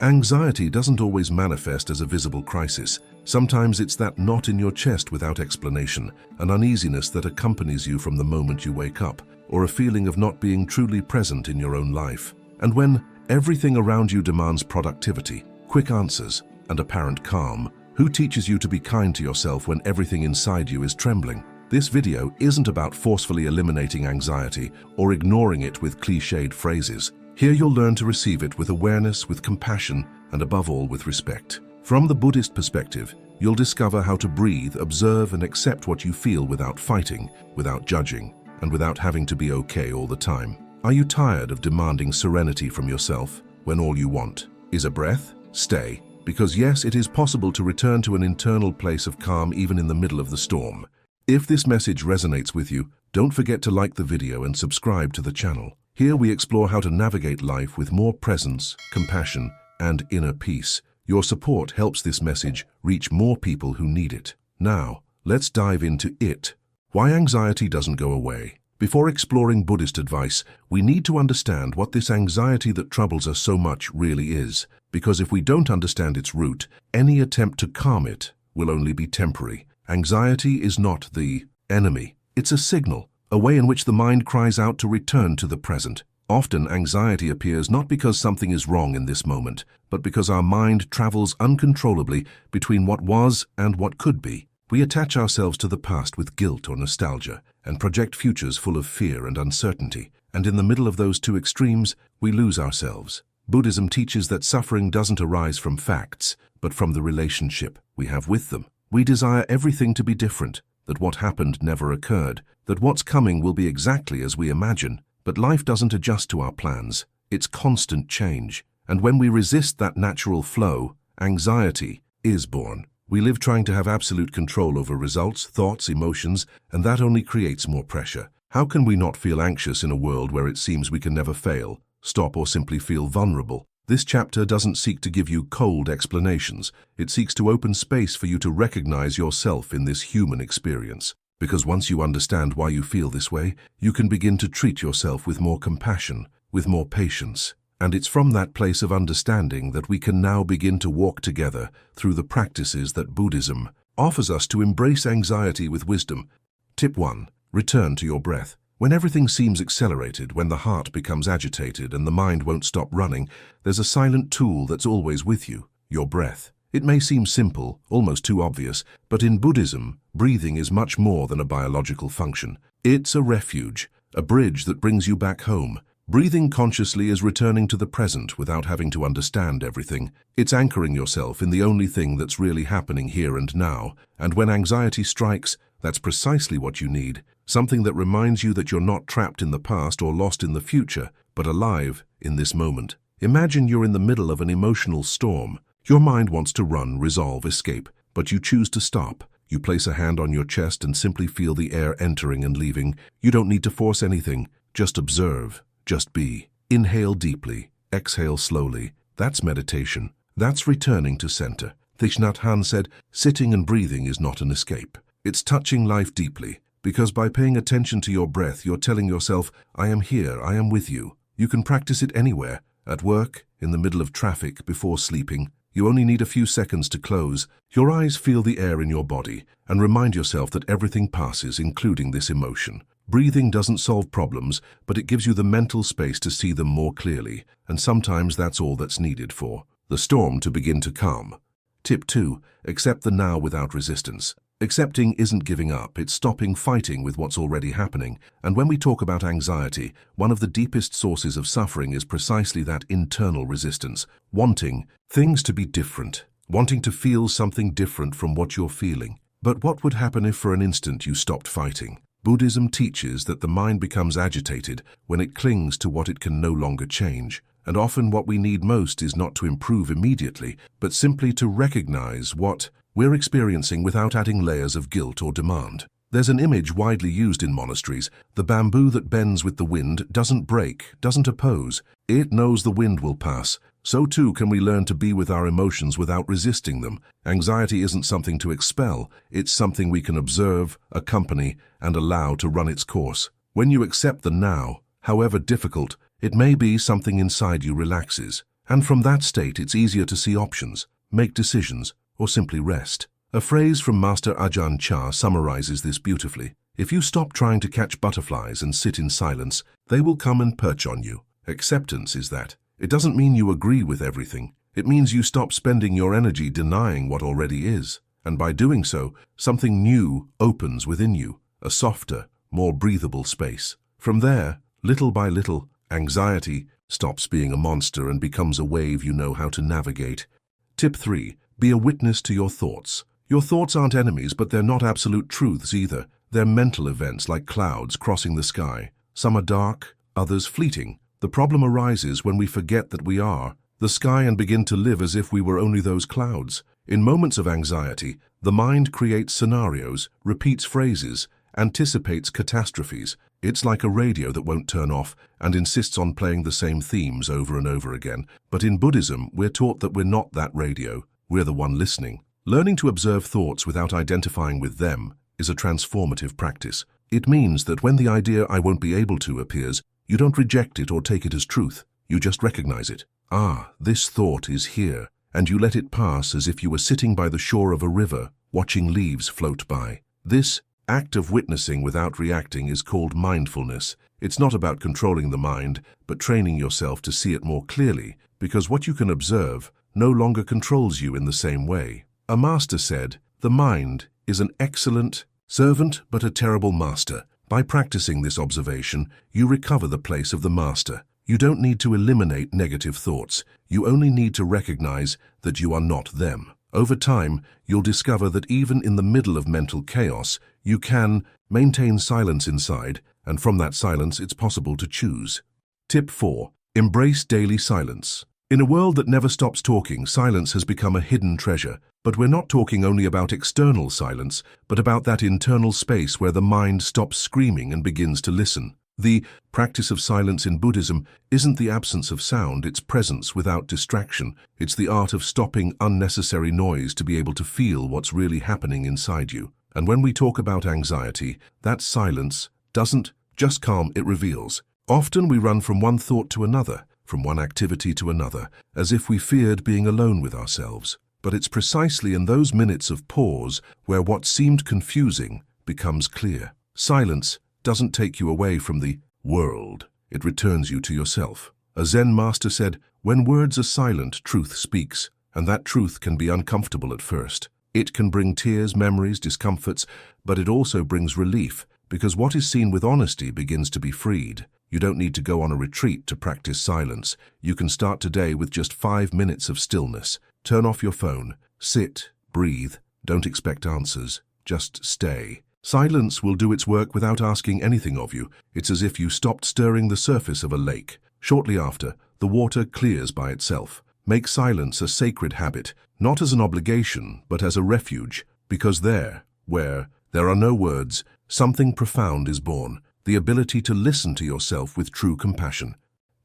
Anxiety doesn't always manifest as a visible crisis. Sometimes it's that knot in your chest without explanation, an uneasiness that accompanies you from the moment you wake up, or a feeling of not being truly present in your own life. And when everything around you demands productivity, quick answers, and apparent calm, who teaches you to be kind to yourself when everything inside you is trembling? This video isn't about forcefully eliminating anxiety or ignoring it with cliched phrases. Here you'll learn to receive it with awareness, with compassion, and above all with respect. From the Buddhist perspective, you'll discover how to breathe, observe, and accept what you feel without fighting, without judging, and without having to be okay all the time. Are you tired of demanding serenity from yourself when all you want is a breath? Stay, because yes, it is possible to return to an internal place of calm even in the middle of the storm. If this message resonates with you, don't forget to like the video and subscribe to the channel. Here we explore how to navigate life with more presence, compassion, and inner peace. Your support helps this message reach more people who need it. Now, let's dive into it. Why anxiety doesn't go away. Before exploring Buddhist advice, we need to understand what this anxiety that troubles us so much really is. Because if we don't understand its root, any attempt to calm it will only be temporary. Anxiety is not the enemy. It's a signal, a way in which the mind cries out to return to the present. Often, anxiety appears not because something is wrong in this moment, but because our mind travels uncontrollably between what was and what could be. We attach ourselves to the past with guilt or nostalgia, and project futures full of fear and uncertainty. And in the middle of those two extremes, we lose ourselves. Buddhism teaches that suffering doesn't arise from facts, but from the relationship we have with them. We desire everything to be different, that what happened never occurred, that what's coming will be exactly as we imagine. But life doesn't adjust to our plans. It's constant change. And when we resist that natural flow, anxiety is born. We live trying to have absolute control over results, thoughts, emotions, and that only creates more pressure. How can we not feel anxious in a world where it seems we can never fail, stop, or simply feel vulnerable? This chapter doesn't seek to give you cold explanations. It seeks to open space for you to recognize yourself in this human experience. Because once you understand why you feel this way, you can begin to treat yourself with more compassion, with more patience. And it's from that place of understanding that we can now begin to walk together through the practices that Buddhism offers us to embrace anxiety with wisdom. Tip 1. Return to your breath. When everything seems accelerated, when the heart becomes agitated and the mind won't stop running, there's a silent tool that's always with you, your breath. It may seem simple, almost too obvious, but in Buddhism, breathing is much more than a biological function. It's a refuge, a bridge that brings you back home. Breathing consciously is returning to the present without having to understand everything. It's anchoring yourself in the only thing that's really happening here and now. And when anxiety strikes, that's precisely what you need. Something that reminds you that you're not trapped in the past or lost in the future, but alive in this moment. Imagine you're in the middle of an emotional storm. Your mind wants to run, resolve, escape, but you choose to stop. You place a hand on your chest and simply feel the air entering and leaving. You don't need to force anything. Just observe. Just be. Inhale deeply. Exhale slowly. That's meditation. That's returning to center. Thich Nhat Hanh said, sitting and breathing is not an escape. It's touching life deeply. Because by paying attention to your breath, you're telling yourself, I am here, I am with you. You can practice it anywhere. At work, in the middle of traffic, before sleeping. You only need a few seconds to close. Your eyes feel the air in your body and remind yourself that everything passes, including this emotion. Breathing doesn't solve problems, but it gives you the mental space to see them more clearly, and sometimes that's all that's needed for the storm to begin to calm. Tip 2. Accept the now without resistance. Accepting isn't giving up, it's stopping fighting with what's already happening. And when we talk about anxiety, one of the deepest sources of suffering is precisely that internal resistance, wanting things to be different, wanting to feel something different from what you're feeling. But what would happen if for an instant you stopped fighting? Buddhism teaches that the mind becomes agitated when it clings to what it can no longer change. And often what we need most is not to improve immediately, but simply to recognize what we're experiencing without adding layers of guilt or demand. There's an image widely used in monasteries. The bamboo that bends with the wind doesn't break, doesn't oppose. It knows the wind will pass. So too can we learn to be with our emotions without resisting them. Anxiety isn't something to expel. It's something we can observe, accompany, and allow to run its course. When you accept the now, however difficult, it may be something inside you relaxes. And from that state, it's easier to see options, make decisions, or simply rest. A phrase from Master Ajahn Chah summarizes this beautifully. If you stop trying to catch butterflies and sit in silence, they will come and perch on you. Acceptance is that. It doesn't mean you agree with everything. It means you stop spending your energy denying what already is. And by doing so, something new opens within you, a softer, more breathable space. From there, little by little, anxiety stops being a monster and becomes a wave you know how to navigate. Tip 3. Be a witness to your thoughts. Your thoughts aren't enemies, but they're not absolute truths either. They're mental events like clouds crossing the sky. Some are dark, others fleeting. The problem arises when we forget that we are the sky and begin to live as if we were only those clouds. In moments of anxiety, the mind creates scenarios, repeats phrases, anticipates catastrophes. It's like a radio that won't turn off and insists on playing the same themes over and over again. But in Buddhism, we're taught that we're not that radio. We're the one listening. Learning to observe thoughts without identifying with them is a transformative practice. It means that when the idea "I won't be able to" appears, you don't reject it or take it as truth. You just recognize it. Ah, this thought is here. And you let it pass as if you were sitting by the shore of a river, watching leaves float by. This act of witnessing without reacting is called mindfulness. It's not about controlling the mind, but training yourself to see it more clearly, because what you can observe no longer controls you in the same way. A master said, "The mind is an excellent servant but a terrible master." By practicing this observation, you recover the place of the master. You don't need to eliminate negative thoughts. You only need to recognize that you are not them. Over time, you'll discover that even in the middle of mental chaos, you can maintain silence inside, and from that silence, it's possible to choose. Tip 4. Embrace daily silence. In a world that never stops talking, silence has become a hidden treasure. But we're not talking only about external silence, but about that internal space where the mind stops screaming and begins to listen. The practice of silence in Buddhism isn't the absence of sound, it's presence without distraction. It's the art of stopping unnecessary noise to be able to feel what's really happening inside you. And when we talk about anxiety, that silence doesn't just calm, it reveals. Often we run from one thought to another, from one activity to another, as if we feared being alone with ourselves. But it's precisely in those minutes of pause where what seemed confusing becomes clear. Silence doesn't take you away from the world. It returns you to yourself. A Zen master said, "When words are silent, truth speaks." And that truth can be uncomfortable at first. It can bring tears, memories, discomforts, but it also brings relief, because what is seen with honesty begins to be freed. You don't need to go on a retreat to practice silence. You can start today with just 5 minutes of stillness. Turn off your phone. Sit, breathe. Don't expect answers. Just stay. Silence will do its work without asking anything of you. It's as if you stopped stirring the surface of a lake. Shortly after, the water clears by itself. Make silence a sacred habit, not as an obligation, but as a refuge, because there, where there are no words, something profound is born, the ability to listen to yourself with true compassion.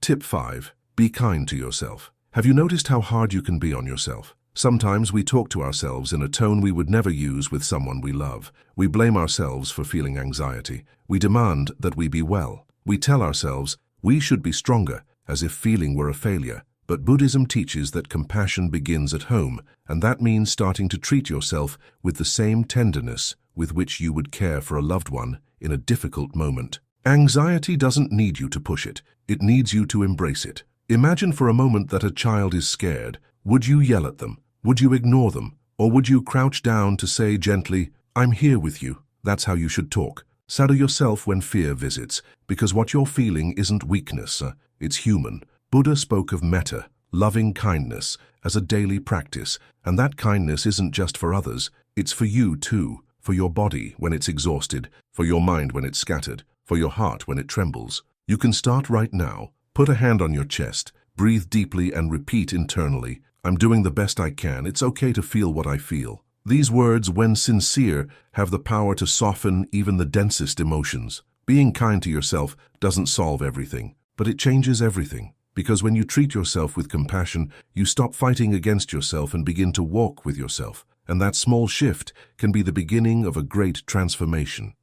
Tip 5. Be kind to yourself. Have you noticed how hard you can be on yourself? Sometimes we talk to ourselves in a tone we would never use with someone we love. We blame ourselves for feeling anxiety. We demand that we be well. We tell ourselves we should be stronger, as if feeling were a failure. But Buddhism teaches that compassion begins at home, and that means starting to treat yourself with the same tenderness with which you would care for a loved one in a difficult moment. Anxiety doesn't need you to push it. It needs you to embrace it. Imagine for a moment that a child is scared. Would you yell at them? Would you ignore them? Or would you crouch down to say gently, "I'm here with you"? That's how you should talk. Saddle yourself when fear visits, because what you're feeling isn't weakness, it's human. Buddha spoke of metta, loving kindness, as a daily practice, and that kindness isn't just for others, it's for you too, for your body when it's exhausted, for your mind when it's scattered, for your heart when it trembles. You can start right now. Put a hand on your chest, breathe deeply and repeat internally, "I'm doing the best I can. It's okay to feel what I feel." These words, when sincere, have the power to soften even the densest emotions. Being kind to yourself doesn't solve everything, but it changes everything. Because when you treat yourself with compassion, you stop fighting against yourself and begin to walk with yourself. And that small shift can be the beginning of a great transformation.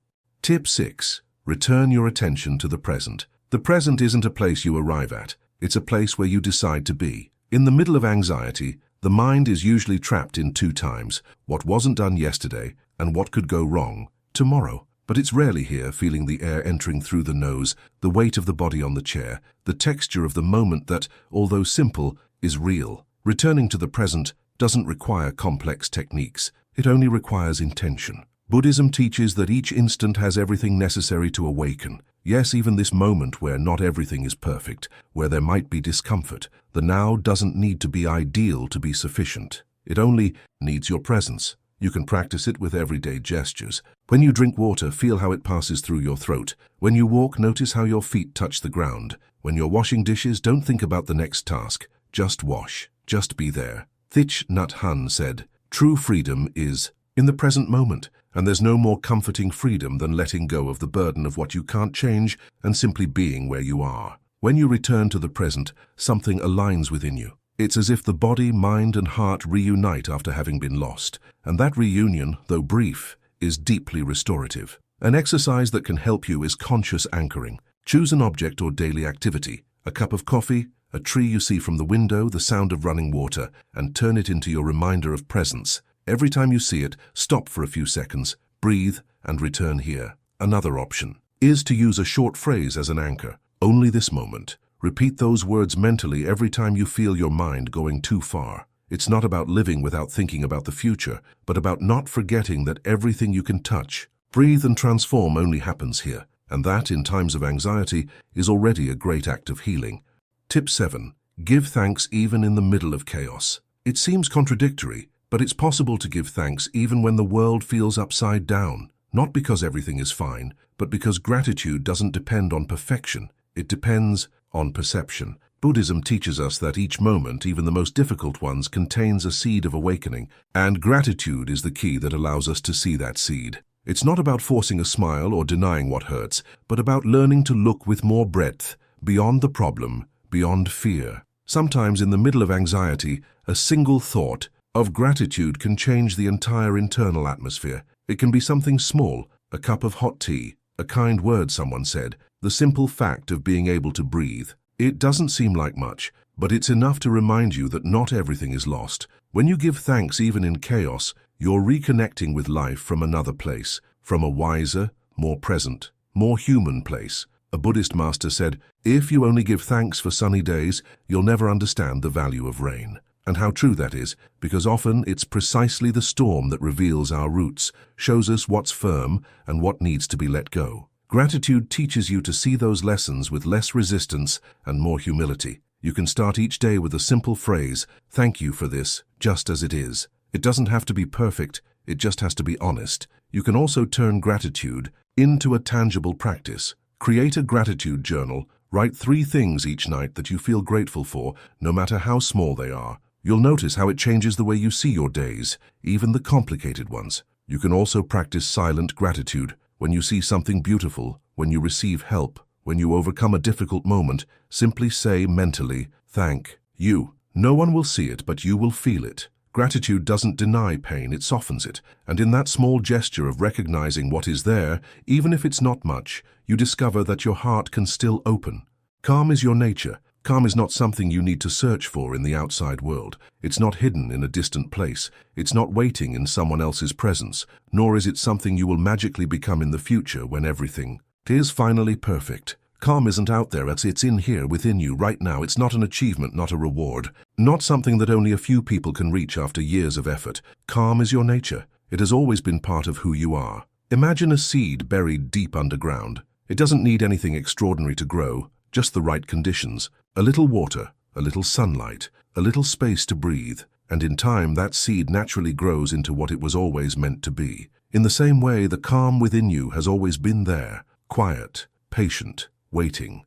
Tip 6. Return your attention to the present. The present isn't a place you arrive at. It's a place where you decide to be. In the middle of anxiety, the mind is usually trapped in two times: what wasn't done yesterday and what could go wrong tomorrow. But it's rarely here, feeling the air entering through the nose, the weight of the body on the chair, the texture of the moment that, although simple, is real. Returning to the present doesn't require complex techniques. It only requires intention. Buddhism teaches that each instant has everything necessary to awaken. Yes, even this moment where not everything is perfect, where there might be discomfort. The now doesn't need to be ideal to be sufficient. It only needs your presence. You can practice it with everyday gestures. When you drink water, feel how it passes through your throat. When you walk, notice how your feet touch the ground. When you're washing dishes, don't think about the next task. Just wash. Just be there. Thich Nhat Hanh said, "True freedom is in the present moment." And there's no more comforting freedom than letting go of the burden of what you can't change and simply being where you are. When you return to the present, something aligns within you. It's as if the body, mind, and heart reunite after having been lost. And that reunion, though brief, is deeply restorative. An exercise that can help you is conscious anchoring. Choose an object or daily activity, a cup of coffee, a tree you see from the window, the sound of running water, and turn it into your reminder of presence. Every time you see it, stop for a few seconds, breathe, and return here. Another option is to use a short phrase as an anchor. Only this moment. Repeat those words mentally every time you feel your mind going too far. It's not about living without thinking about the future, but about not forgetting that everything you can touch, breathe, and transform only happens here. And that, in times of anxiety, is already a great act of healing. Tip 7. Give thanks even in the middle of chaos. It seems contradictory, but it's possible to give thanks even when the world feels upside down. Not because everything is fine, but because gratitude doesn't depend on perfection. It depends on perception. Buddhism teaches us that each moment, even the most difficult ones, contains a seed of awakening, and gratitude is the key that allows us to see that seed. It's not about forcing a smile or denying what hurts, but about learning to look with more breadth, beyond the problem, beyond fear. Sometimes in the middle of anxiety, a single thought of gratitude can change the entire internal atmosphere. It can be something small, a cup of hot tea, a kind word someone said, the simple fact of being able to breathe. It doesn't seem like much, but it's enough to remind you that not everything is lost. When you give thanks even in chaos, you're reconnecting with life from another place, from a wiser, more present, more human place. A Buddhist master said, "If you only give thanks for sunny days, you'll never understand the value of rain." And how true that is, because often it's precisely the storm that reveals our roots, shows us what's firm and what needs to be let go. Gratitude teaches you to see those lessons with less resistance and more humility. You can start each day with a simple phrase, "Thank you for this, just as it is." It doesn't have to be perfect, it just has to be honest. You can also turn gratitude into a tangible practice. Create a gratitude journal. Write 3 things each night that you feel grateful for, no matter how small they are. You'll notice how it changes the way you see your days, even the complicated ones. You can also practice silent gratitude. When you see something beautiful, when you receive help, when you overcome a difficult moment, simply say mentally, "Thank you." No one will see it, but you will feel it. Gratitude doesn't deny pain, it softens it. And in that small gesture of recognizing what is there, even if it's not much, you discover that your heart can still open. Calm is your nature. Calm is not something you need to search for in the outside world. It's not hidden in a distant place. It's not waiting in someone else's presence, nor is it something you will magically become in the future when everything is finally perfect. Calm isn't out there, it's in here within you right now. It's not an achievement, not a reward, not something that only a few people can reach after years of effort. Calm is your nature. It has always been part of who you are. Imagine a seed buried deep underground. It doesn't need anything extraordinary to grow, just the right conditions. A little water, a little sunlight, a little space to breathe, and in time that seed naturally grows into what it was always meant to be. In the same way, the calm within you has always been there, quiet, patient, waiting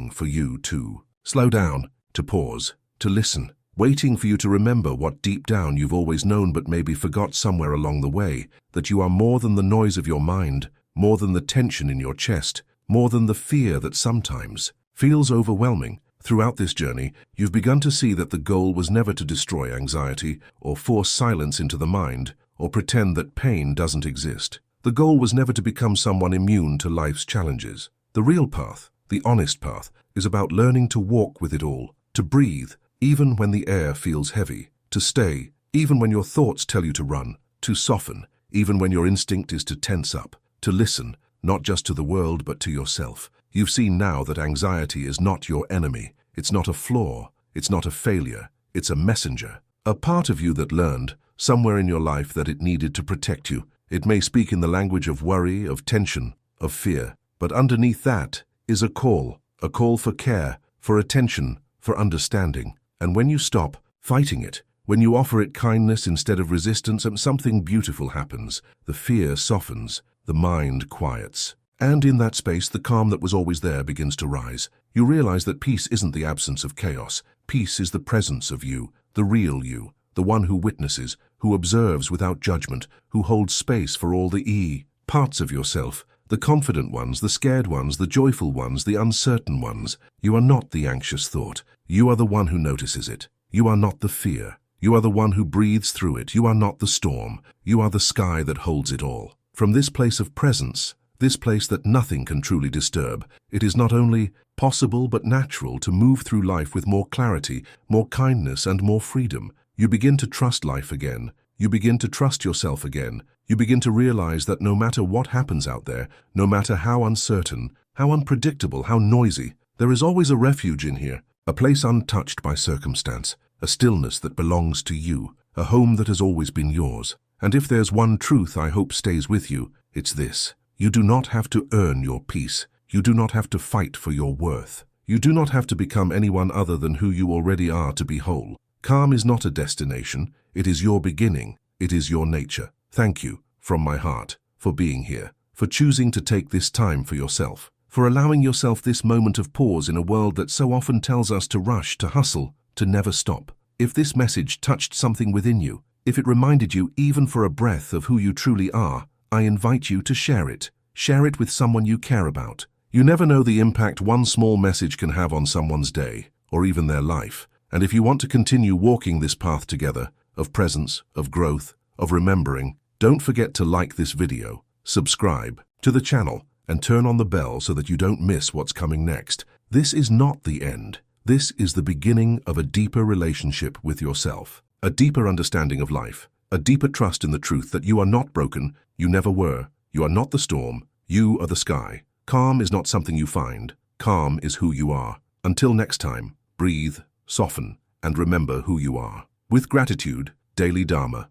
for you to slow down, to pause, to listen, waiting for you to remember what deep down you've always known but maybe forgot somewhere along the way, that you are more than the noise of your mind, more than the tension in your chest, more than the fear that sometimes feels overwhelming. Throughout this journey, you've begun to see that the goal was never to destroy anxiety or force silence into the mind or pretend that pain doesn't exist. The goal was never to become someone immune to life's challenges. The real path, the honest path, is about learning to walk with it all, to breathe, even when the air feels heavy, to stay, even when your thoughts tell you to run, to soften, even when your instinct is to tense up, to listen, not just to the world but to yourself. You've seen now that anxiety is not your enemy. It's not a flaw. It's not a failure. It's a messenger. A part of you that learned, somewhere in your life, that it needed to protect you. It may speak in the language of worry, of tension, of fear. But underneath that is a call for care, for attention, for understanding. And when you stop fighting it, when you offer it kindness instead of resistance, something beautiful happens. The fear softens, the mind quiets. And in that space, the calm that was always there begins to rise. You realize that peace isn't the absence of chaos. Peace is the presence of you, the real you, the one who witnesses, who observes without judgment, who holds space for all the parts of yourself, the confident ones, the scared ones, the joyful ones, the uncertain ones. You are not the anxious thought. You are the one who notices it. You are not the fear. You are the one who breathes through it. You are not the storm. You are the sky that holds it all. From this place of presence, this place that nothing can truly disturb, it is not only possible but natural to move through life with more clarity, more kindness, and more freedom. You begin to trust life again. You begin to trust yourself again. You begin to realize that no matter what happens out there, no matter how uncertain, how unpredictable, how noisy, there is always a refuge in here, a place untouched by circumstance, a stillness that belongs to you, a home that has always been yours. And if there's one truth I hope stays with you, it's this. You do not have to earn your peace. You do not have to fight for your worth. You do not have to become anyone other than who you already are to be whole. Calm is not a destination. It is your beginning. It is your nature. Thank you, from my heart, for being here, for choosing to take this time for yourself, for allowing yourself this moment of pause in a world that so often tells us to rush, to hustle, to never stop. If this message touched something within you, if it reminded you even for a breath of who you truly are, I invite you to share it. Share it with someone you care about. You never know the impact one small message can have on someone's day, or even their life. And if you want to continue walking this path together, of presence, of growth, of remembering, don't forget to like this video, subscribe to the channel, and turn on the bell so that you don't miss what's coming next. This is not the end. This is the beginning of a deeper relationship with yourself, a deeper understanding of life, a deeper trust in the truth that you are not broken, you never were, you are not the storm, you are the sky. Calm is not something you find, calm is who you are. Until next time, breathe, soften, and remember who you are. With gratitude, Daily Dharma.